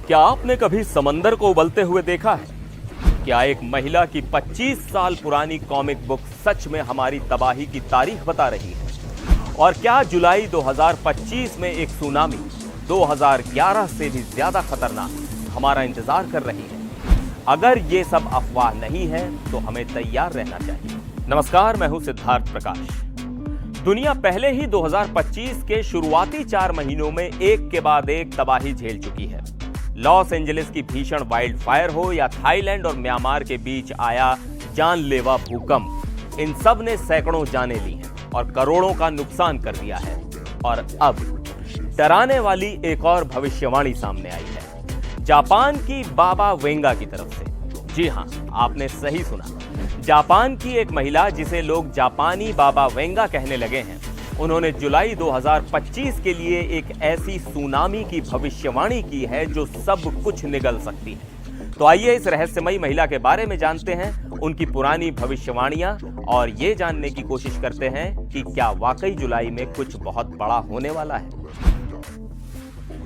क्या आपने कभी समंदर को उबलते हुए देखा है? क्या एक महिला की 25 साल पुरानी कॉमिक बुक सच में हमारी तबाही की तारीख बता रही है? और क्या जुलाई 2025 में एक सुनामी 2011 से भी ज्यादा खतरनाक हमारा इंतजार कर रही है? अगर ये सब अफवाह नहीं है तो हमें तैयार रहना चाहिए। नमस्कार, मैं हूं सिद्धार्थ प्रकाश। दुनिया पहले ही 2025 के शुरुआती 4 महीनों में एक के बाद एक तबाही झेल चुकी है। लॉस एंजलिस की भीषण वाइल्ड फायर हो या थाईलैंड और म्यांमार के बीच आया जानलेवा भूकंप, इन सब ने सैकड़ों जानें ली हैं और करोड़ों का नुकसान कर दिया है। और अब डराने वाली एक और भविष्यवाणी सामने आई है, जापान की बाबा वेंगा की तरफ से। जी हां, आपने सही सुना। जापान की एक महिला, जिसे लोग जापानी बाबा वेंगा कहने लगे हैं, उन्होंने जुलाई 2025 के लिए एक ऐसी सुनामी की भविष्यवाणी की है जो सब कुछ निगल सकती है। तो आइए इस रहस्यमयी महिला के बारे में जानते हैं, उनकी पुरानी भविष्यवाणियां, और ये जानने की कोशिश करते हैं कि क्या वाकई जुलाई में कुछ बहुत बड़ा होने वाला है।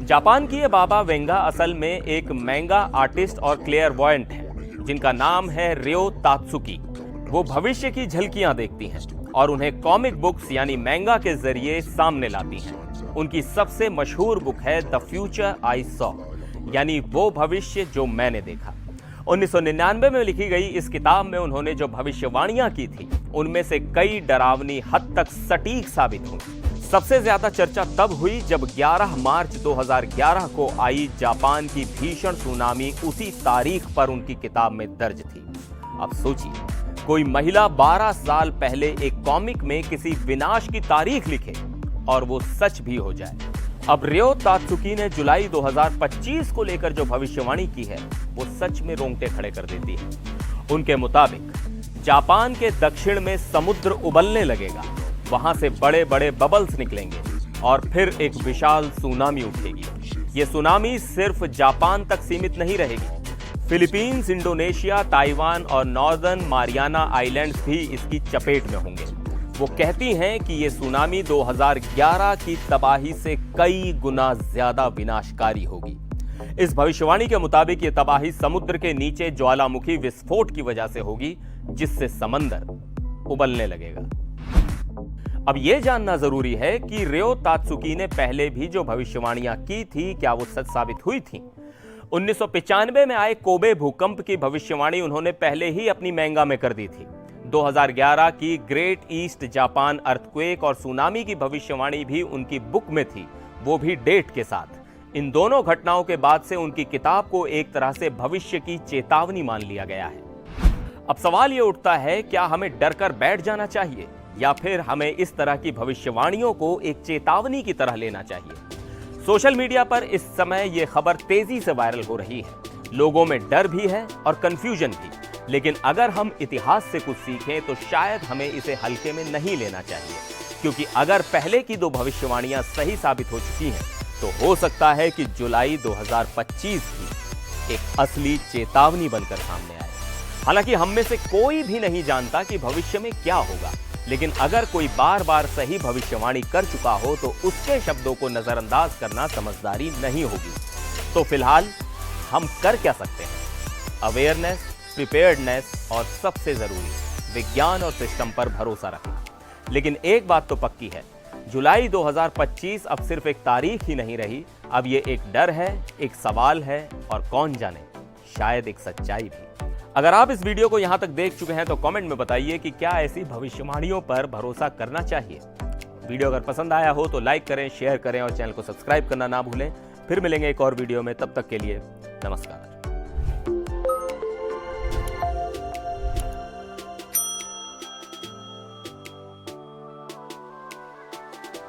जापान की ये बाबा वेंगा असल में एक मैंगा आर्टिस्ट और क्लेयरवॉयंट है, जिनका नाम है रियो तात्सुकी। वो भविष्य की झलकियां देखती हैं और उन्हें कॉमिक बुक्स यानी मैंगा के जरिए सामने लाती हैं। उनकी सबसे मशहूर बुक है द फ्यूचर आई सॉ, यानी वो भविष्य जो मैंने देखा। 1999 में लिखी गई इस किताब में उन्होंने जो भविष्यवाणियां की थी, उनमें से कई डरावनी हद तक सटीक साबित हुई। सबसे ज्यादा चर्चा तब हुई जब 11 मार्च 2011 को आई जापान की भीषण सुनामी उसी तारीख पर उनकी किताब में दर्ज थी। अब सोचिए, कोई महिला 12 साल पहले एक कॉमिक में किसी विनाश की तारीख लिखे और वो सच भी हो जाए। अब रियो तात्सुकी ने जुलाई 2025 को लेकर जो भविष्यवाणी की है, वो सच में रोंगटे खड़े कर देती है। उनके मुताबिक जापान के दक्षिण में समुद्र उबलने लगेगा, वहां से बड़े बड़े बबल्स निकलेंगे और फिर एक विशाल सुनामी उठेगी। ये सुनामी सिर्फ जापान तक सीमित नहीं रहेगी। फिलीपींस, इंडोनेशिया, ताइवान और नॉर्दर्न मारियाना आइलैंड्स भी इसकी चपेट में होंगे। वो कहती हैं कि ये सुनामी 2011 की तबाही से कई गुना ज्यादा विनाशकारी होगी। इस भविष्यवाणी के मुताबिक ये तबाही समुद्र के नीचे ज्वालामुखी विस्फोट की वजह से होगी, जिससे समंदर उबलने लगेगा। अब यह जानना जरूरी है कि रियो तात्सुकी ने पहले भी जो भविष्यवाणियां की थी, क्या वो सच साबित हुई थी? 1995 में आए कोबे भूकंप की भविष्यवाणी उन्होंने पहले ही अपनी मैंगा में कर दी थी। 2011 की ग्रेट ईस्ट जापान अर्थक्वेक और सुनामी की भविष्यवाणी भी उनकी बुक में थी, वो भी डेट के साथ। इन दोनों घटनाओं के बाद से उनकी किताब को एक तरह से भविष्य की चेतावनी मान लिया गया है। अब सवाल यह उठता है, क्या हमें डर कर बैठ जाना चाहिए या फिर हमें इस तरह की भविष्यवाणियों को एक चेतावनी की तरह लेना चाहिए? सोशल मीडिया पर इस समय यह खबर तेजी से वायरल हो रही है। लोगों में डर भी है और कंफ्यूजन भी, लेकिन अगर हम इतिहास से कुछ सीखें तो शायद हमें इसे हल्के में नहीं लेना चाहिए, क्योंकि अगर पहले की 2 भविष्यवाणियां सही साबित हो चुकी हैं, तो हो सकता है कि जुलाई 2025 भी एक असली चेतावनी बनकर सामने आए। हालांकि हम में से कोई भी नहीं जानता कि भविष्य में क्या होगा, लेकिन अगर कोई बार बार सही भविष्यवाणी कर चुका हो तो उसके शब्दों को नजरअंदाज करना समझदारी नहीं होगी। तो फिलहाल हम कर क्या सकते हैं? अवेयरनेस, प्रिपेयर्डनेस और सबसे जरूरी विज्ञान और सिस्टम पर भरोसा रखें। लेकिन एक बात तो पक्की है, जुलाई 2025 अब सिर्फ एक तारीख ही नहीं रही, अब ये एक डर है, एक सवाल है और कौन जाने, शायद एक सच्चाई भी। अगर आप इस वीडियो को यहां तक देख चुके हैं तो कमेंट में बताइए कि क्या ऐसी भविष्यवाणियों पर भरोसा करना चाहिए। वीडियो अगर पसंद आया हो तो लाइक करें, शेयर करें और चैनल को सब्सक्राइब करना ना भूलें। फिर मिलेंगे एक और वीडियो में, तब तक के लिए नमस्कार।